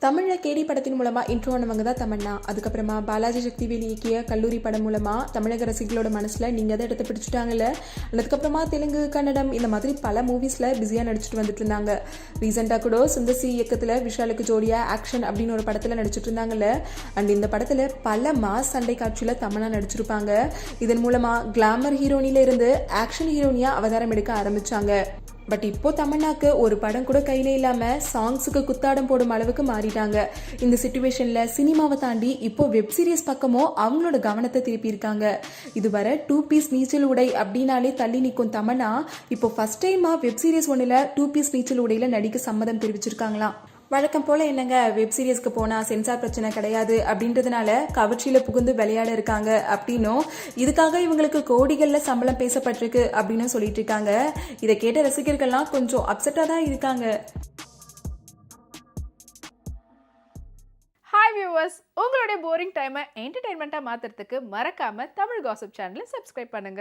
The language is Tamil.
தமிழ்ல கேடி படத்தின் மூலமா இன்ட்ரோ ஆனவங்க தான் தமன்னா. அதுக்கப்புறமா பாலாஜி சக்திவேல் இயக்கிய கல்லூரி படம் மூலமா தமிழக ரசிகளோட மனசுல நீங்க தான் இடத்த பிடிச்சிட்டாங்கல்ல. அதுக்கப்புறமா தெலுங்கு, கன்னடம் இந்த மாதிரி பல மூவிஸ்ல பிஸியா நடிச்சுட்டு வந்துட்டு இருந்தாங்க. ரீசெண்டா கூட சுந்தர்சி இயக்கத்துல விஷாலுக்கு ஜோடியா ஆக்ஷன் அப்படின்னு ஒரு படத்துல நடிச்சிட்டு இருந்தாங்கல்ல. அண்ட் இந்த படத்துல பல மாஸ் சண்டை காட்சியில தமன்னா நடிச்சிருப்பாங்க. இதன் மூலமா கிளாமர் ஹீரோனில இருந்து ஆக்ஷன் ஹீரோனியா அவதாரம் எடுக்க ஆரம்பிச்சாங்க. பட் இப்போ தமன்னாக்கு ஒரு படம் கூட கையில இல்லாம சாங்ஸுக்கு குத்தாடம் போடும் அளவுக்கு மாறிட்டாங்க. இந்த சிச்சுவேஷன்ல சினிமாவை தாண்டி இப்போ வெப் சீரிஸ் பக்கமும் அவங்களோட கவனத்தை திருப்பி இருக்காங்க. இதுவரை 2 பீஸ் நீச்சல் உடை அப்படின்னாலே தள்ளி நிற்கும் தமன்னா இப்போ ஃபர்ஸ்ட் டைமா வெப் சீரிஸ் ஒன்னுல 2 பீஸ் நீச்சல் உடையில நடிக்க சம்மதம் தெரிவிச்சிருக்காங்களாம். வழக்கம் போல என்னங்க, வெப் சீரிஸ்க்கு போனா சென்சார் பிரச்சனை கிடையாது அப்படின்றதுனால கவர்ச்சியில புகுந்து விளையாட இருக்காங்க அப்படின்னும், இதுக்காக இவங்களுக்கு கோடிகள்ல சம்பளம் பேசப்பட்டிருக்கு அப்படின்னு சொல்லிட்டு இருக்காங்க. இதை கேட்ட ரசிகர்கள்லாம் கொஞ்சம் அப்செட்டா தான் இருக்காங்க. ஹாய் வியூவர்ஸ், உங்களுடைய போரிங் டைமை என்டர்டைன்மெண்ட்டாக மாற்றுறதுக்கு மறக்காமல் தமிழ் காசிப் சேனலை சப்ஸ்கிரைப் பண்ணுங்கள்.